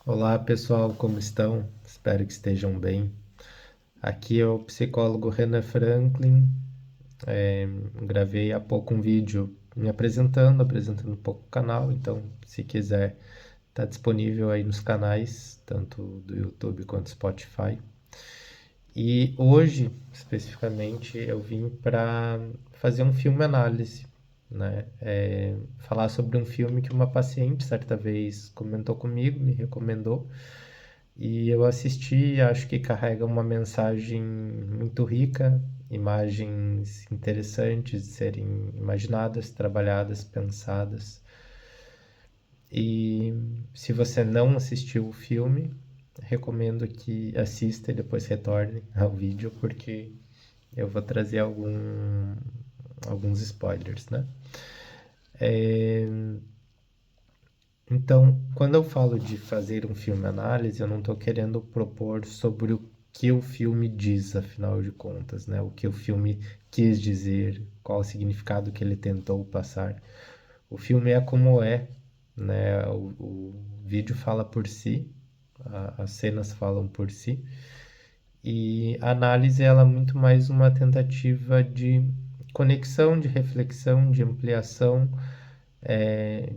Olá pessoal, como estão? Espero que estejam bem. Aqui é o psicólogo Renan Franklin. Gravei há pouco um vídeo me apresentando um pouco o canal, então se quiser, está disponível aí nos canais, tanto do YouTube quanto Spotify. E hoje, especificamente, eu vim para fazer um filme análise, né? Falar sobre um filme que uma paciente certa vez comentou comigo, me recomendou, e eu assisti e acho que carrega uma mensagem muito rica, imagens interessantes de serem imaginadas, trabalhadas, pensadas. E se você não assistiu o filme, recomendo que assista e depois retorne ao vídeo, porque eu vou trazer alguns spoilers, né? Então, quando eu falo de fazer um filme análise, eu não estou querendo propor sobre o que o filme diz, afinal de contas, né? O que o filme quis dizer, qual o significado que ele tentou passar. O filme é como é, né? O vídeo fala por si, as cenas falam por si, e a análise ela é muito mais uma tentativa de conexão, de reflexão, de ampliação,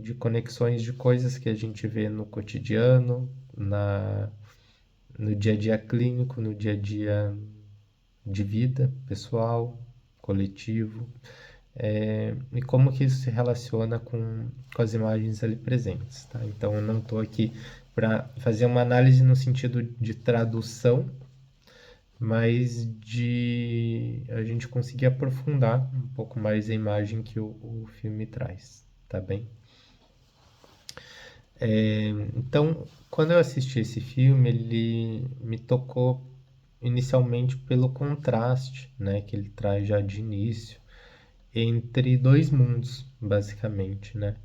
de conexões de coisas que a gente vê no cotidiano, no dia a dia clínico, no dia a dia de vida pessoal, coletivo, e como que isso se relaciona com as imagens ali presentes, tá? Então eu não estou aqui para fazer uma análise no sentido de tradução, mas de a gente conseguir aprofundar um pouco mais a imagem que o filme traz, tá bem? Então, quando eu assisti esse filme, ele me tocou inicialmente pelo contraste, né, que ele traz já de início entre dois mundos, basicamente, né?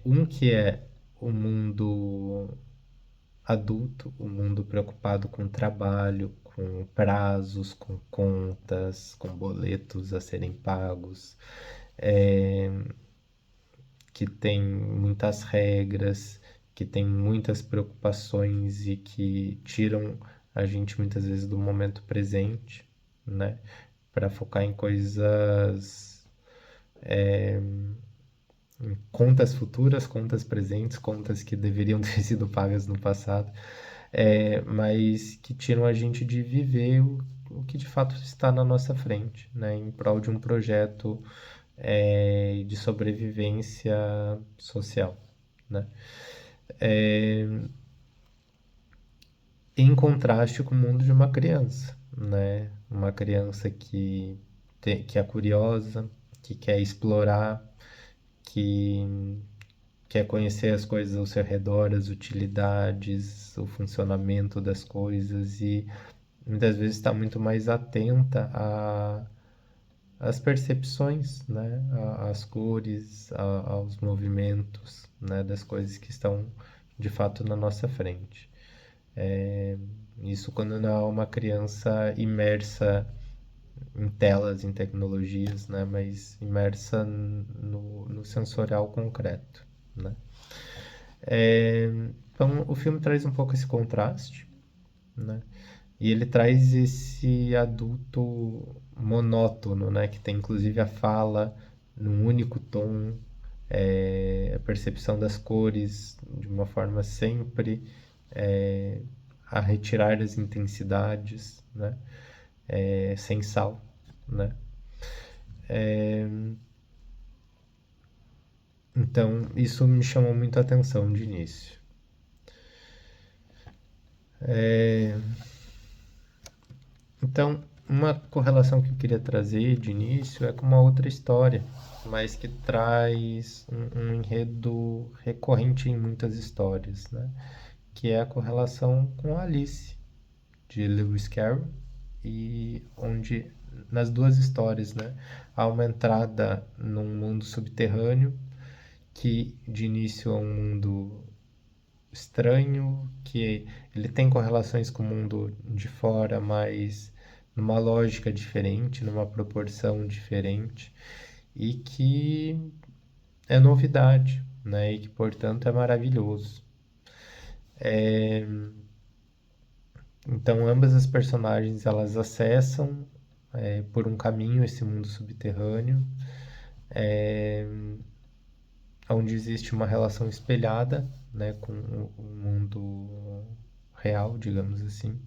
Um que é o mundo adulto, o mundo preocupado com trabalho, com prazos, com contas, com boletos a serem pagos, que tem muitas regras, que tem muitas preocupações e que tiram a gente muitas vezes do momento presente, né? Para focar em coisas, em contas futuras, contas presentes, contas que deveriam ter sido pagas no passado, mas que tiram a gente de viver o que de fato está na nossa frente, né? Em prol de um projeto de sobrevivência social, né? Em contraste com o mundo de uma criança, né? Uma criança que é curiosa, que quer explorar, que quer conhecer as coisas ao seu redor, as utilidades, o funcionamento das coisas e muitas vezes está muito mais atenta às percepções, né? Às cores, aos movimentos, né? Das coisas que estão de fato na nossa frente. Isso quando não é uma criança imersa em telas, em tecnologias, né? Mas imersa no sensorial concreto, né? Então, o filme traz um pouco esse contraste, né? E ele traz esse adulto monótono, né? Que tem inclusive a fala num único tom, a percepção das cores de uma forma sempre a retirar as intensidades, né? Sem sal, né? Então, isso me chamou muito a atenção de início. Então, uma correlação que eu queria trazer de início é com uma outra história, mas que traz um enredo recorrente em muitas histórias, né? Que é a correlação com Alice, de Lewis Carroll, e onde nas duas histórias, né, há uma entrada num mundo subterrâneo que de início é um mundo estranho, que ele tem correlações com o mundo de fora, mas numa lógica diferente, numa proporção diferente, e que é novidade, né? E que, portanto, é maravilhoso. Então, ambas as personagens elas acessam por um caminho esse mundo subterrâneo, onde existe uma relação espelhada, né, com o mundo real, digamos assim.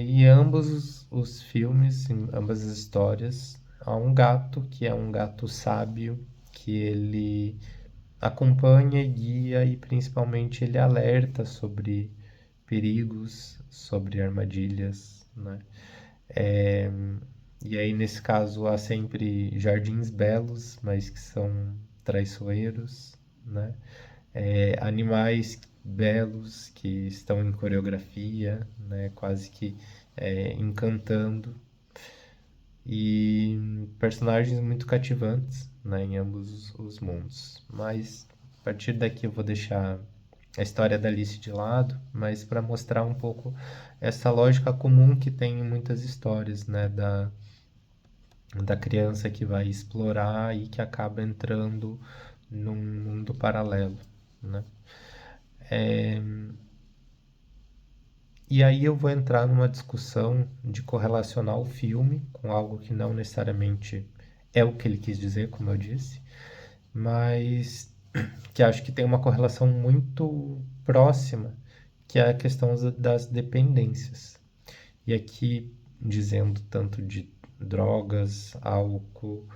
E ambos os filmes, em ambas as histórias, há um gato que é um gato sábio, que ele acompanha e guia e principalmente ele alerta sobre perigos, sobre armadilhas, né? É, e aí nesse caso há sempre jardins belos, mas que são traiçoeiros, né? Animais belos que estão em coreografia, né? Quase que encantando e personagens muito cativantes, né, em ambos os mundos. Mas a partir daqui eu vou deixar a história da Alice de lado, mas para mostrar um pouco essa lógica comum que tem em muitas histórias, né, da criança que vai explorar e que acaba entrando num mundo paralelo, né? E aí eu vou entrar numa discussão de correlacionar o filme com algo que não necessariamente é o que ele quis dizer, como eu disse, mas que acho que tem uma correlação muito próxima, que é a questão das dependências. E aqui dizendo tanto de drogas, álcool,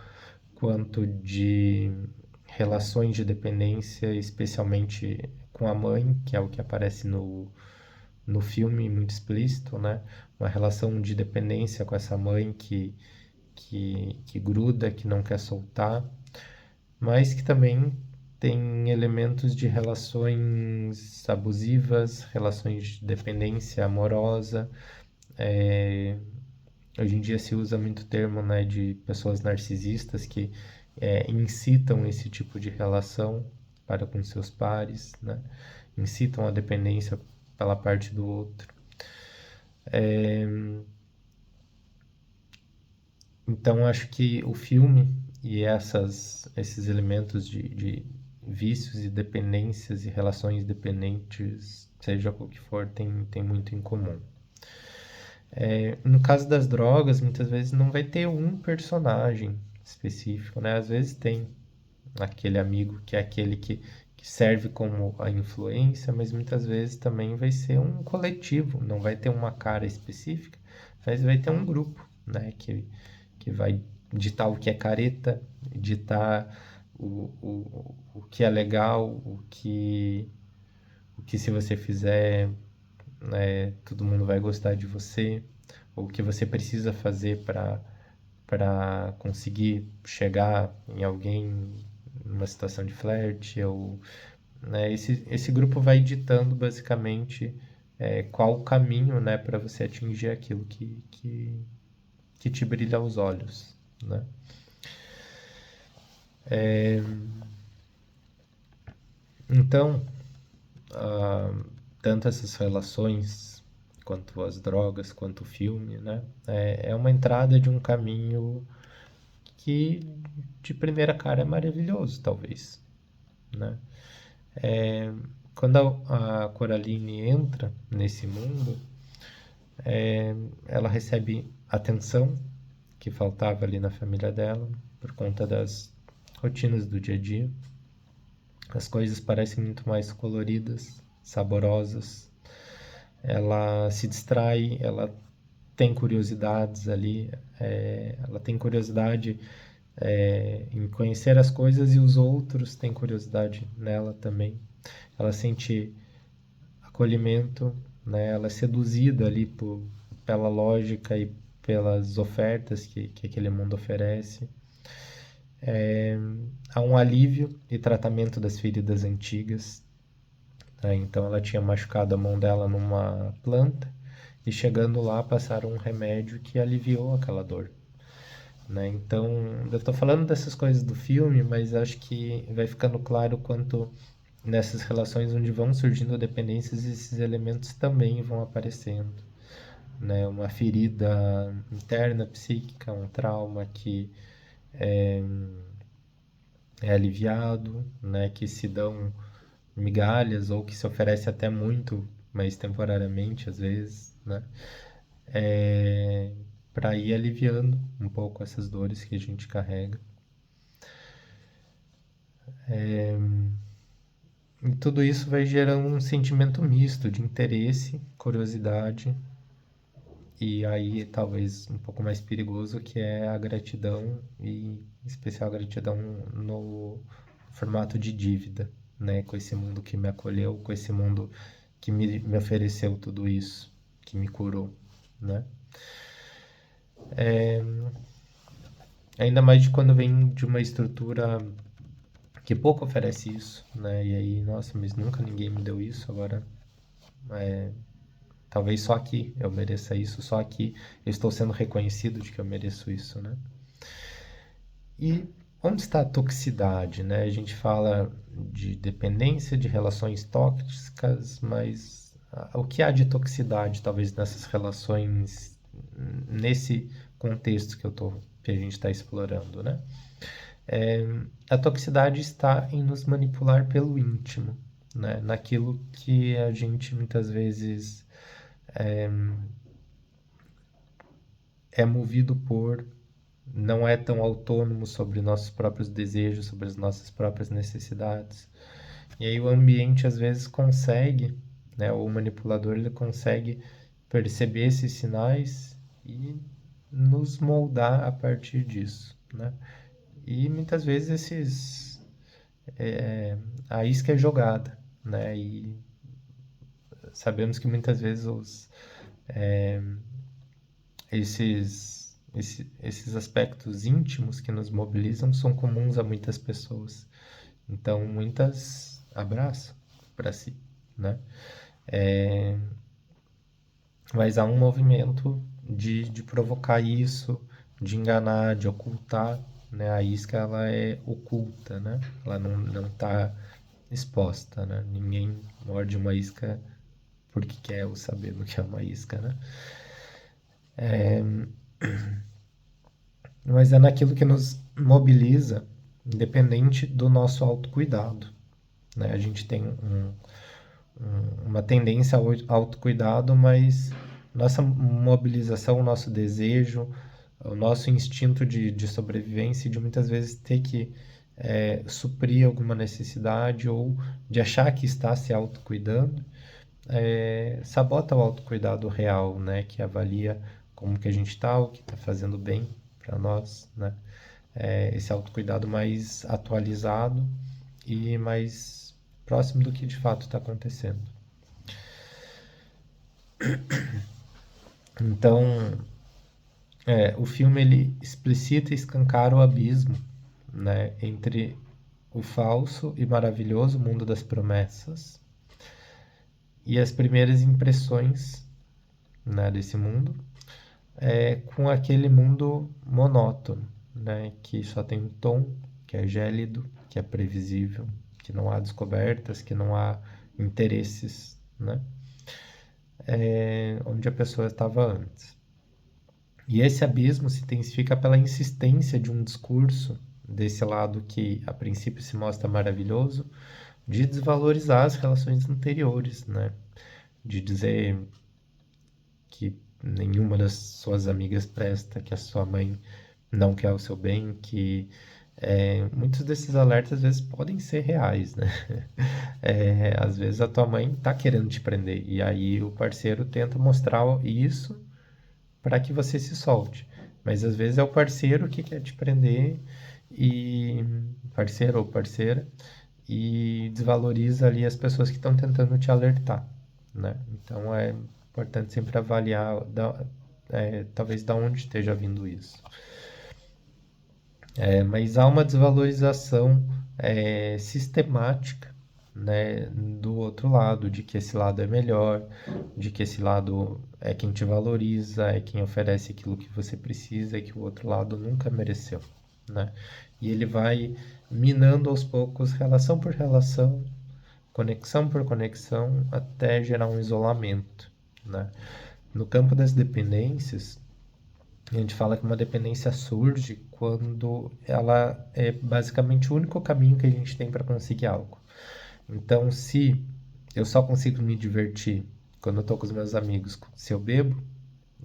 quanto de relações de dependência, especialmente com a mãe, que é o que aparece no filme muito explícito, né? Uma relação de dependência com essa mãe que gruda, que não quer soltar, mas que também tem elementos de relações abusivas, relações de dependência amorosa. É, Hoje em dia se usa muito o termo, né, de pessoas narcisistas que incitam esse tipo de relação para com seus pares, né? Incitam a dependência pela parte do outro. Então acho que o filme e esses elementos de vícios e dependências e relações dependentes, seja o que for, tem muito em comum. No caso das drogas, muitas vezes não vai ter um personagem específico, né? Às vezes tem aquele amigo que é aquele que serve como a influência, mas muitas vezes também vai ser um coletivo, não vai ter uma cara específica, mas vai ter um grupo, né? Que vai ditar o que é careta, ditar o que é legal, o que se você fizer, né, todo mundo vai gostar de você, ou o que você precisa fazer para conseguir chegar em alguém numa situação de flerte, ou, né, esse grupo vai ditando basicamente qual o caminho, né, para você atingir aquilo que te brilha aos olhos, né? Então, ah, tanto essas relações quanto as drogas, quanto o filme, né? É uma entrada de um caminho que de primeira cara é maravilhoso, talvez, né? Quando a Coraline entra nesse mundo, ela recebe atenção que faltava ali na família dela por conta das rotinas do dia a dia. As coisas parecem muito mais coloridas, saborosas. Ela se distrai, ela tem curiosidades ali, ela tem curiosidade em conhecer as coisas e os outros têm curiosidade nela também. Ela sente acolhimento, né? Ela é seduzida ali pela lógica e pelas ofertas que aquele mundo oferece. Há um alívio e tratamento das feridas antigas, né? Então ela tinha machucado a mão dela numa planta e chegando lá passaram um remédio que aliviou aquela dor, né? Então eu estou falando dessas coisas do filme, mas acho que vai ficando claro quanto nessas relações onde vão surgindo dependências, esses elementos também vão aparecendo, né? Uma ferida interna, psíquica, um trauma que é aliviado, né? Que se dão migalhas ou que se oferece até muito, mas temporariamente às vezes, né? Para ir aliviando um pouco essas dores que a gente carrega. E tudo isso vai gerando um sentimento misto de interesse, curiosidade e aí talvez um pouco mais perigoso, que é a gratidão, e em especial a gratidão no formato de dívida, né? Com esse mundo que me acolheu, com esse mundo que me ofereceu tudo isso, que me curou, né? Ainda mais de quando vem de uma estrutura que pouco oferece isso, né? E aí, nossa, mas nunca ninguém me deu isso, agora talvez só aqui eu mereça isso, só aqui eu estou sendo reconhecido de que eu mereço isso, né? E onde está a toxicidade, né? A gente fala de dependência, de relações tóxicas, mas o que há de toxicidade, talvez, nessas relações, nesse contexto que a gente está explorando, né? A toxicidade está em nos manipular pelo íntimo, né? Naquilo que a gente muitas vezes é movido por, não é tão autônomo sobre nossos próprios desejos, sobre as nossas próprias necessidades. E aí o ambiente às vezes consegue, né, o manipulador ele consegue perceber esses sinais e nos moldar a partir disso, né? E muitas vezes a isca é jogada, né? E sabemos que muitas vezes esses aspectos íntimos que nos mobilizam são comuns a muitas pessoas. Então, muitas abraçam para si, né? Mas há um movimento de provocar isso, de enganar, de ocultar, né? A isca, ela é oculta, né? Ela não está exposta, né? Ninguém morde uma isca porque quer o saber do que é uma isca, né? Mas é naquilo que nos mobiliza, independente do nosso autocuidado, né? A gente tem uma tendência ao autocuidado, mas nossa mobilização, o nosso desejo, o nosso instinto de sobrevivência, de muitas vezes ter que suprir alguma necessidade ou de achar que está se autocuidando, sabota o autocuidado real, né? Que avalia como que a gente está, o que está fazendo bem para nós, né? Esse autocuidado mais atualizado e mais próximo do que de fato está acontecendo. Então, o filme ele explicita e escancara o abismo, né, entre o falso e maravilhoso mundo das promessas e as primeiras impressões, né, desse mundo, com aquele mundo monótono, né, que só tem um tom, que é gélido, que é previsível, que não há descobertas, que não há interesses, né, onde a pessoa estava antes. E esse abismo se intensifica pela insistência de um discurso desse lado que a princípio se mostra maravilhoso, de desvalorizar as relações anteriores, né? De dizer que nenhuma das suas amigas presta, que a sua mãe não quer o seu bem, que muitos desses alertas às vezes podem ser reais, né? Às vezes a tua mãe tá querendo te prender e aí o parceiro tenta mostrar isso para que você se solte. Mas às vezes é o parceiro que quer te prender e parceiro ou parceira e desvaloriza ali as pessoas que estão tentando te alertar, né? Então é importante sempre avaliar talvez da onde esteja vindo isso. Mas há uma desvalorização sistemática, né, do outro lado, de que esse lado é melhor, de que esse lado é quem te valoriza, é quem oferece aquilo que você precisa e que o outro lado nunca mereceu, né? E ele vai minando aos poucos, relação por relação, conexão por conexão, até gerar um isolamento, né? No campo das dependências, a gente fala que uma dependência surge quando ela é basicamente o único caminho que a gente tem para conseguir algo. Então, se eu só consigo me divertir quando eu tô com os meus amigos, se eu bebo,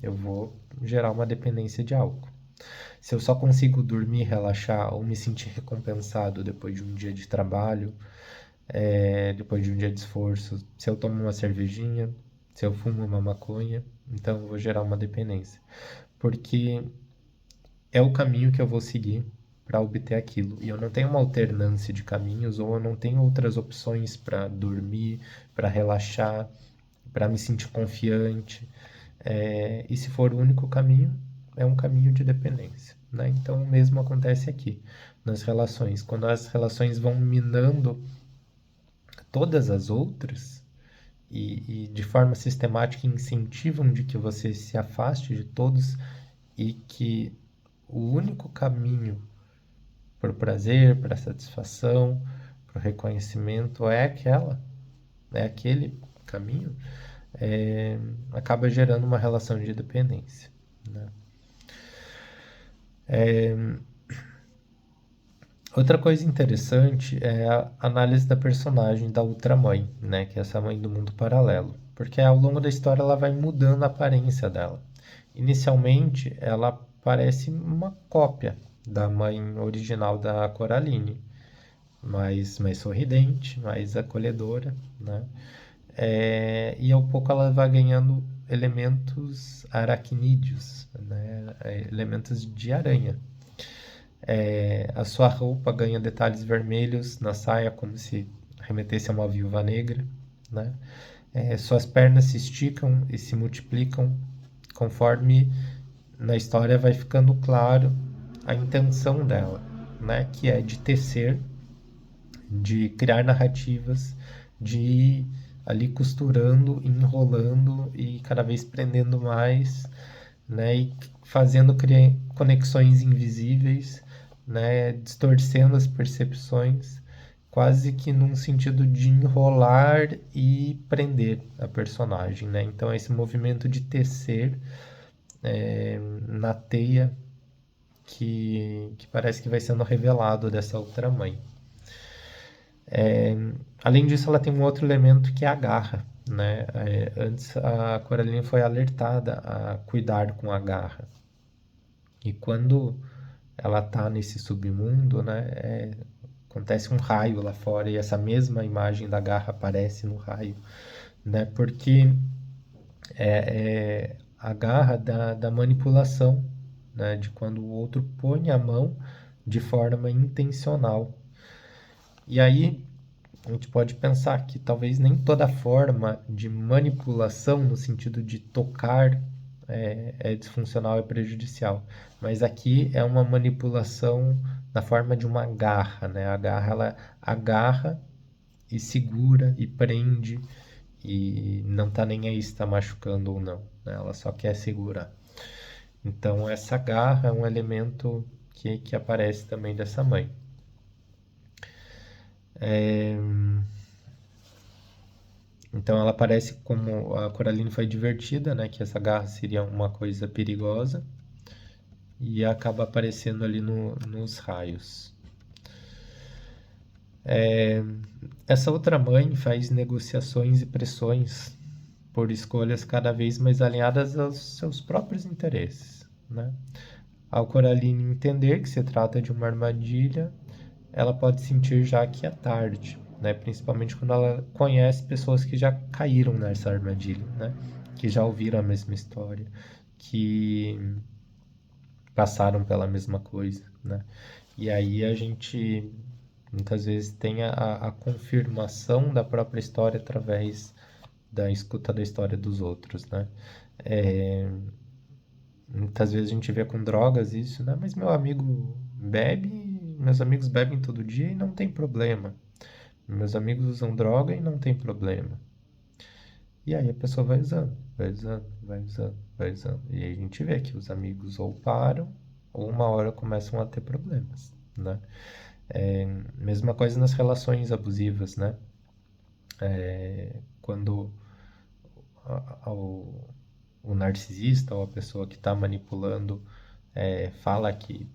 eu vou gerar uma dependência de álcool. Se eu só consigo dormir, relaxar ou me sentir recompensado depois de um dia de trabalho, depois de um dia de esforço, se eu tomo uma cervejinha, se eu fumo uma maconha, então eu vou gerar uma dependência. Porque é o caminho que eu vou seguir para obter aquilo. E eu não tenho uma alternância de caminhos ou eu não tenho outras opções para dormir, para relaxar, para me sentir confiante. E se for o único caminho, é um caminho de dependência. Né? Então, o mesmo acontece aqui nas relações. Quando as relações vão minando todas as outras e de forma sistemática incentivam de que você se afaste de todos e que o único caminho para o prazer, para a satisfação, para o reconhecimento é aquele caminho, acaba gerando uma relação de dependência. Né? Outra coisa interessante é a análise da personagem da Ultramãe, né, que é essa mãe do mundo paralelo, porque ao longo da história ela vai mudando a aparência dela. Inicialmente, ela parece uma cópia da mãe original da Coraline, mais sorridente, mais acolhedora, né? E ao pouco ela vai ganhando elementos aracnídeos, né? Elementos de aranha. A sua roupa ganha detalhes vermelhos na saia, como se remetesse a uma viúva negra, né? Suas pernas se esticam e se multiplicam conforme na história vai ficando claro a intenção dela, né? Que é de tecer, de criar narrativas, de ir ali costurando, enrolando e cada vez prendendo mais, né? E fazendo conexões invisíveis, né? Distorcendo as percepções, quase que num sentido de enrolar e prender a personagem, né? Então esse movimento de tecer na teia que parece que vai sendo revelado dessa outra mãe. Além disso, ela tem um outro elemento que é a garra. Né? Antes a Coraline foi alertada a cuidar com a garra. E quando ela está nesse submundo, né, acontece um raio lá fora e essa mesma imagem da garra aparece no raio. Né? Porque a garra da manipulação, né? De quando o outro põe a mão de forma intencional. E aí a gente pode pensar que talvez nem toda forma de manipulação, no sentido de tocar, é disfuncional e prejudicial. Mas aqui é uma manipulação na forma de uma garra, né? A garra, ela agarra e segura e prende e não tá nem aí se tá machucando ou não, né? Ela só quer segurar. Então essa garra é um elemento que aparece também dessa mãe. Então ela parece como a Coraline foi divertida, né? Que essa garra seria uma coisa perigosa e acaba aparecendo ali nos raios. Essa outra mãe faz negociações e pressões por escolhas cada vez mais alinhadas aos seus próprios interesses, né? Ao Coraline entender que se trata de uma armadilha, ela pode sentir já que é tarde, né? Principalmente quando ela conhece pessoas que já caíram nessa armadilha, né? Que já ouviram a mesma história, que passaram pela mesma coisa, né? E aí a gente muitas vezes tem a confirmação da própria história através da escuta da história dos outros, né? É, Muitas vezes a gente vê com drogas isso, né? Mas meu amigo bebe, meus amigos bebem todo dia e não tem problema. Meus amigos usam droga e não tem problema. E aí a pessoa vai usando, vai usando, vai usando, vai usando. E aí a gente vê que os amigos ou param ou uma hora começam a ter problemas, né? Mesma coisa nas relações abusivas, né? Quando o narcisista ou a pessoa que está manipulando fala que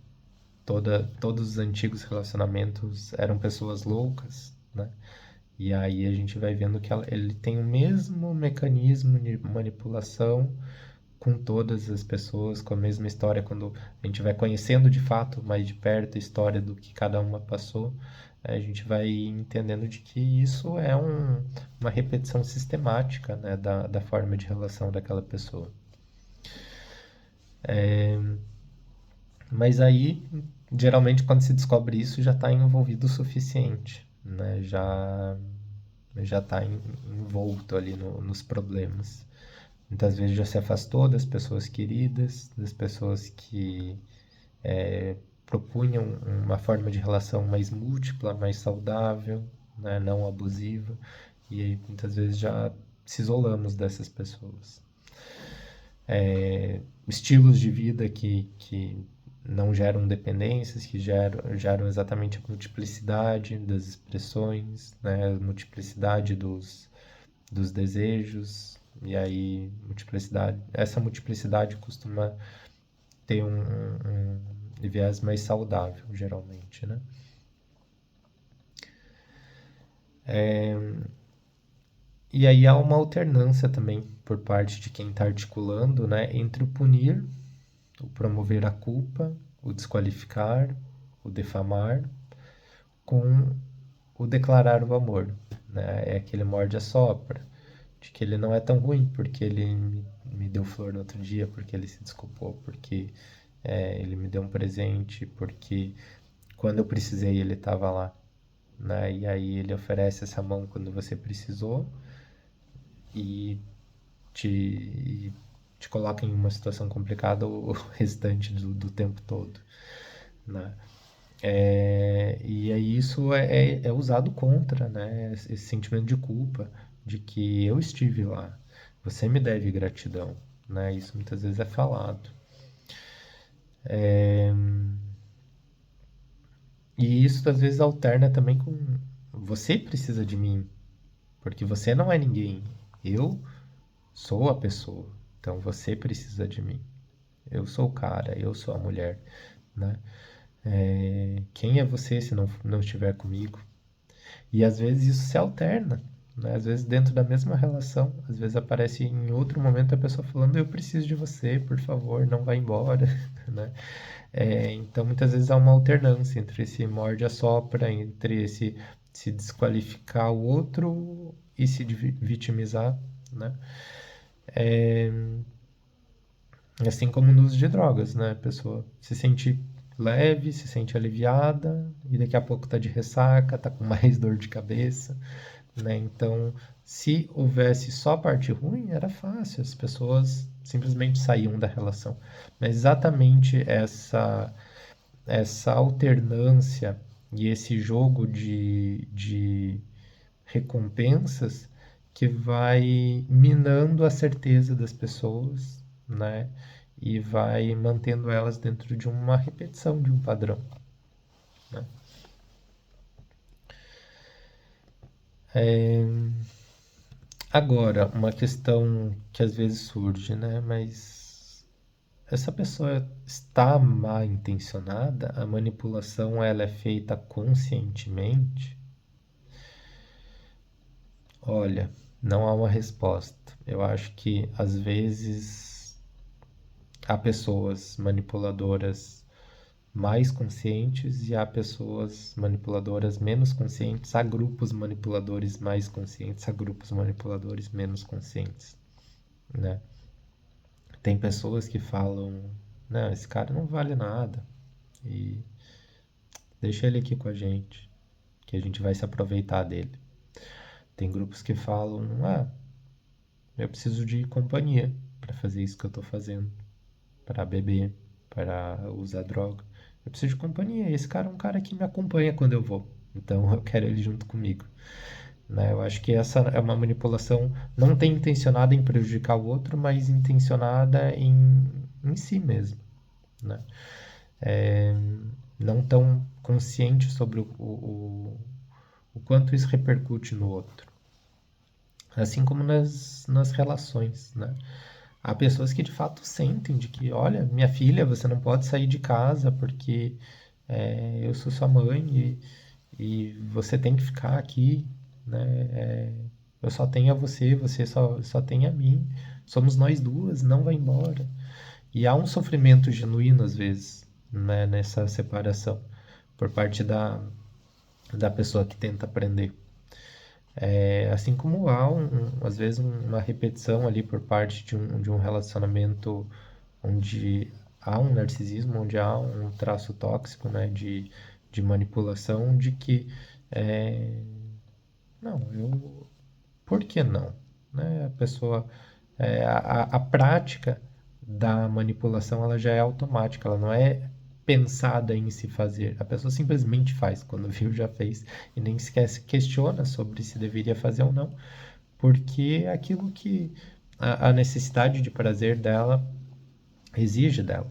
todos os antigos relacionamentos eram pessoas loucas, né? E aí a gente vai vendo que ele tem o mesmo mecanismo de manipulação com todas as pessoas, com a mesma história, quando a gente vai conhecendo de fato mais de perto a história do que cada uma passou, a gente vai entendendo de que isso é uma repetição sistemática, né, da forma de relação daquela pessoa. Mas aí, geralmente, quando se descobre isso, já está envolvido o suficiente, né? Já está envolto ali nos problemas. Muitas vezes já se afastou das pessoas queridas, das pessoas que propunham uma forma de relação mais múltipla, mais saudável, né? Não abusiva. E aí, muitas vezes já se isolamos dessas pessoas. Estilos de vida que não geram dependências, que geram exatamente a multiplicidade das expressões, né? A multiplicidade dos desejos, e aí essa multiplicidade costuma ter um viés mais saudável, geralmente, né? E aí há uma alternância também por parte de quem está articulando, né, entre o punir, o promover a culpa, o desqualificar, o defamar, com o declarar o amor, né? É aquele morde-a-sopra, de que ele não é tão ruim porque ele me deu flor no outro dia, porque ele se desculpou, porque ele me deu um presente, porque quando eu precisei ele estava lá, né? E aí ele oferece essa mão quando você precisou e te, te coloca em uma situação complicada o restante do tempo todo, né? E aí isso é usado contra, né? Esse sentimento de culpa, de que eu estive lá, você me deve gratidão, né? Isso muitas vezes é falado. E isso às vezes alterna também com você precisa de mim, porque você não é ninguém. Eu sou a pessoa, então você precisa de mim. Eu sou o cara, eu sou a mulher, né? Quem é você se não estiver comigo? E às vezes isso se alterna, né? Às vezes dentro da mesma relação, às vezes aparece em outro momento a pessoa falando eu preciso de você, por favor, não vá embora, né? Então muitas vezes há uma alternância entre esse morde-a-sopra, entre esse se desqualificar o outro e se vitimizar, né? Assim como no uso de drogas, né? A pessoa se sente leve, se sente aliviada e daqui a pouco tá de ressaca, tá com mais dor de cabeça, né? Então, se houvesse só a parte ruim, era fácil, as pessoas simplesmente saíam da relação. Mas exatamente essa alternância e esse jogo de recompensas que vai minando a certeza das pessoas, né? E vai mantendo elas dentro de uma repetição de um padrão, né? Agora, uma questão que às vezes surge, né? Mas essa pessoa está mal intencionada? A manipulação ela é feita conscientemente? Olha, não há uma resposta. Eu acho que às vezes há pessoas manipuladoras mais conscientes e há pessoas manipuladoras menos conscientes, há grupos manipuladores mais conscientes, há grupos manipuladores menos conscientes, né? Tem pessoas que falam, não, esse cara não vale nada e deixa ele aqui com a gente, que a gente vai se aproveitar dele. Tem grupos que falam, eu preciso de companhia para fazer isso que eu tô fazendo, para beber, para usar droga. Eu preciso de companhia. Esse cara é um cara que me acompanha quando eu vou. Então eu quero ele junto comigo. Né? Eu acho que essa é uma manipulação não tem intencionada em prejudicar o outro, mas intencionada em si mesmo. Né? Não tão consciente sobre o quanto isso repercute no outro. Assim como nas relações. Né? Há pessoas que de fato sentem de que, olha, minha filha, você não pode sair de casa porque eu sou sua mãe e você tem que ficar aqui, né? Eu só tenho a você, você só tem a mim, somos nós duas, não vai embora. E há um sofrimento genuíno, às vezes, né, nessa separação, por parte da pessoa que tenta aprender. Assim como há, às vezes, uma repetição ali por parte de um relacionamento onde há um narcisismo, onde há um traço tóxico, né, de manipulação, de que, é, não, por que não? Né? A pessoa, a prática da manipulação, ela já é automática, ela não é pensada em se fazer. A pessoa simplesmente faz, quando viu já fez e nem sequer se questiona sobre se deveria fazer ou não, porque é aquilo que a necessidade de prazer dela exige dela.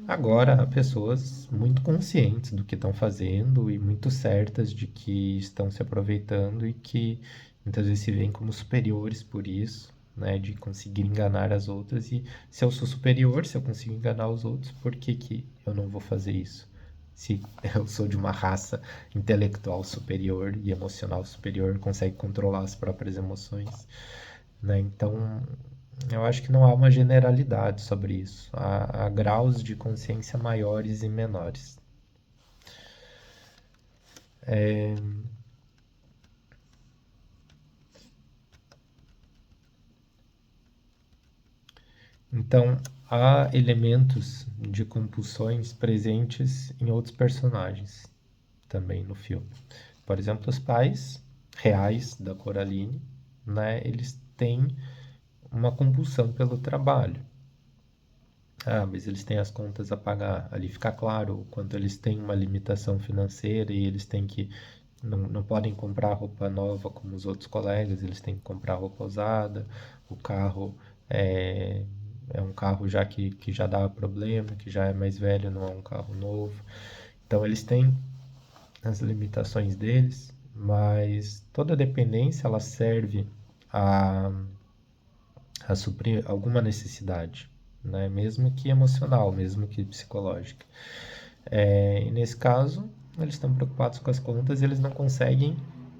Agora, há pessoas muito conscientes do que estão fazendo e muito certas de que estão se aproveitando e que muitas vezes se veem como superiores por isso, né, de conseguir enganar as outras. E se eu sou superior, se eu consigo enganar os outros, por que que eu não vou fazer isso? Se eu sou de uma raça intelectual superior e emocional superior, consegue controlar as próprias emoções, né? Então, eu acho que não há uma generalidade sobre isso. Há graus de consciência maiores e menores. Então, há elementos de compulsões presentes em outros personagens também no filme. Por exemplo, os pais reais da Coraline, né, eles têm uma compulsão pelo trabalho. Ah, mas eles têm as contas a pagar. Ali fica claro o quanto eles têm uma limitação financeira e eles têm que não podem comprar roupa nova como os outros colegas, eles têm que comprar roupa usada. O carro é, é um carro já que já dá problema, que já é mais velho, não é um carro novo. Então eles têm as limitações deles, mas toda dependência ela serve a, a suprir alguma necessidade, né? Mesmo que emocional, mesmo que psicológica. E nesse caso, eles estão preocupados com as contas e eles não conseguem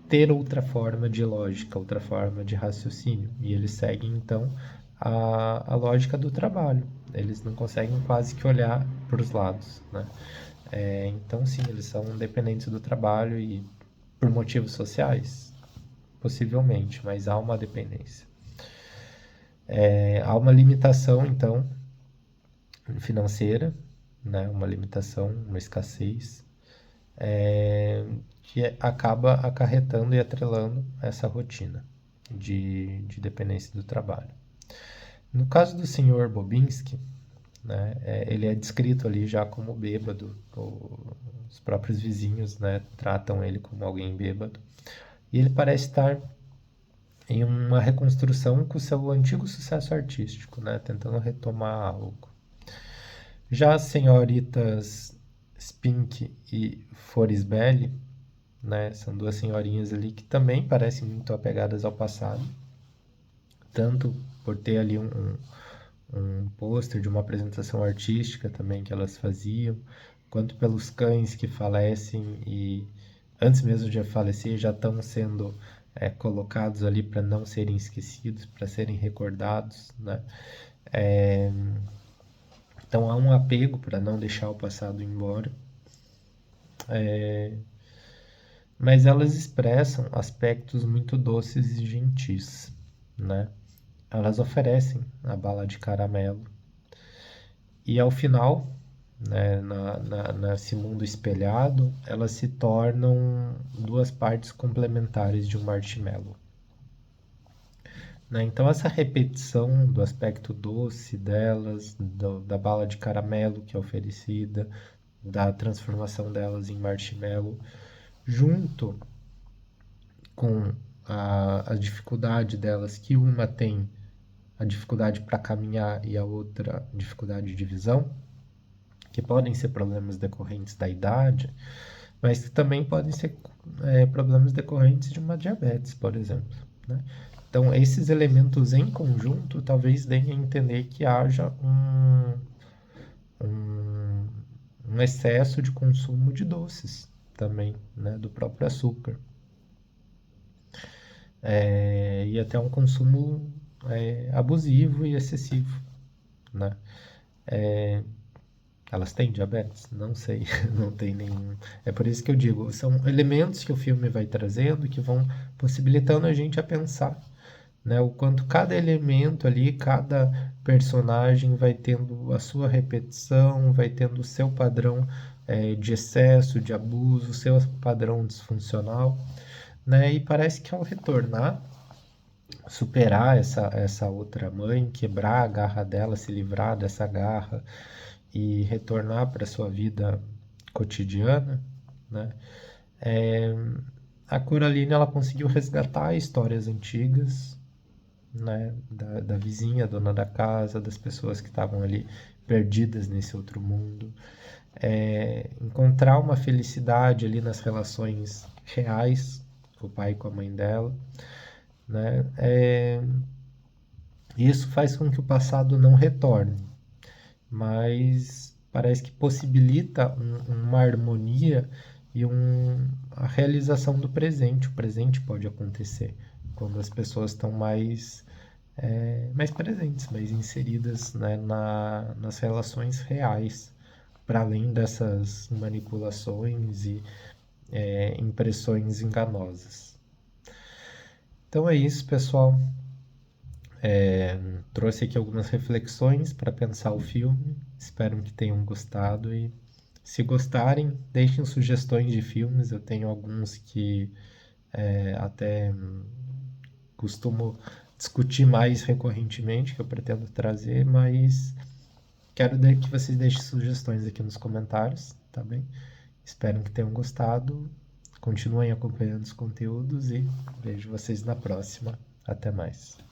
ter outra forma de lógica, outra forma de raciocínio. E eles seguem, então, a lógica do trabalho. Eles não conseguem quase que olhar para os lados, né? Então, sim, eles são dependentes do trabalho e por motivos sociais, possivelmente, mas há uma dependência. Há uma limitação, então, financeira, né? Uma limitação, uma escassez, que acaba acarretando e atrelando essa rotina de dependência do trabalho. No caso do senhor Bobinski, né, ele é descrito ali já como bêbado, os próprios vizinhos, né, tratam ele como alguém bêbado, e ele parece estar em uma reconstrução com o seu antigo sucesso artístico, né, tentando retomar algo. Já as senhoritas Spink e Forisbelli, né, são duas senhorinhas ali que também parecem muito apegadas ao passado, tanto por ter ali um pôster de uma apresentação artística também que elas faziam, quanto pelos cães que falecem e antes mesmo de falecer já estão sendo colocados ali para não serem esquecidos, para serem recordados, né? É, então há um apego para não deixar o passado ir embora, mas elas expressam aspectos muito doces e gentis, né? Elas oferecem a bala de caramelo e ao final, né, nesse mundo espelhado, elas se tornam duas partes complementares de um marshmallow. Né? Então, essa repetição do aspecto doce delas, da bala de caramelo que é oferecida, da transformação delas em marshmallow, junto com a dificuldade delas, que uma tem a dificuldade para caminhar e a outra dificuldade de visão, que podem ser problemas decorrentes da idade, mas que também podem ser problemas decorrentes de uma diabetes, por exemplo. Né? Então, esses elementos em conjunto talvez deem a entender que haja um, um excesso de consumo de doces também, né? Do próprio açúcar. e até um consumo abusivo e excessivo, né? Elas têm diabetes? Não sei, não tem nenhum. É por isso que eu digo, são elementos que o filme vai trazendo que vão possibilitando a gente a pensar, né? O quanto cada elemento ali, cada personagem vai tendo a sua repetição, vai tendo o seu padrão de excesso, de abuso, o seu padrão disfuncional, né? E parece que ao retornar, superar essa outra mãe, quebrar a garra dela, se livrar dessa garra e retornar para sua vida cotidiana, né? É, a Coraline ela conseguiu resgatar histórias antigas, né, da vizinha, dona da casa, das pessoas que estavam ali perdidas nesse outro mundo, encontrar uma felicidade ali nas relações reais com o pai e com a mãe dela, né? Isso faz com que o passado não retorne, mas parece que possibilita uma harmonia e a realização do presente. O presente pode acontecer quando as pessoas estão mais presentes, mais inseridas, né, nas relações reais, para além dessas manipulações e impressões enganosas. Então é isso, pessoal. Trouxe aqui algumas reflexões para pensar o filme. Espero que tenham gostado e se gostarem, deixem sugestões de filmes. Eu tenho alguns que até costumo discutir mais recorrentemente, que eu pretendo trazer, mas quero que vocês deixem sugestões aqui nos comentários, tá bem? Espero que tenham gostado. Continuem acompanhando os conteúdos e vejo vocês na próxima. Até mais.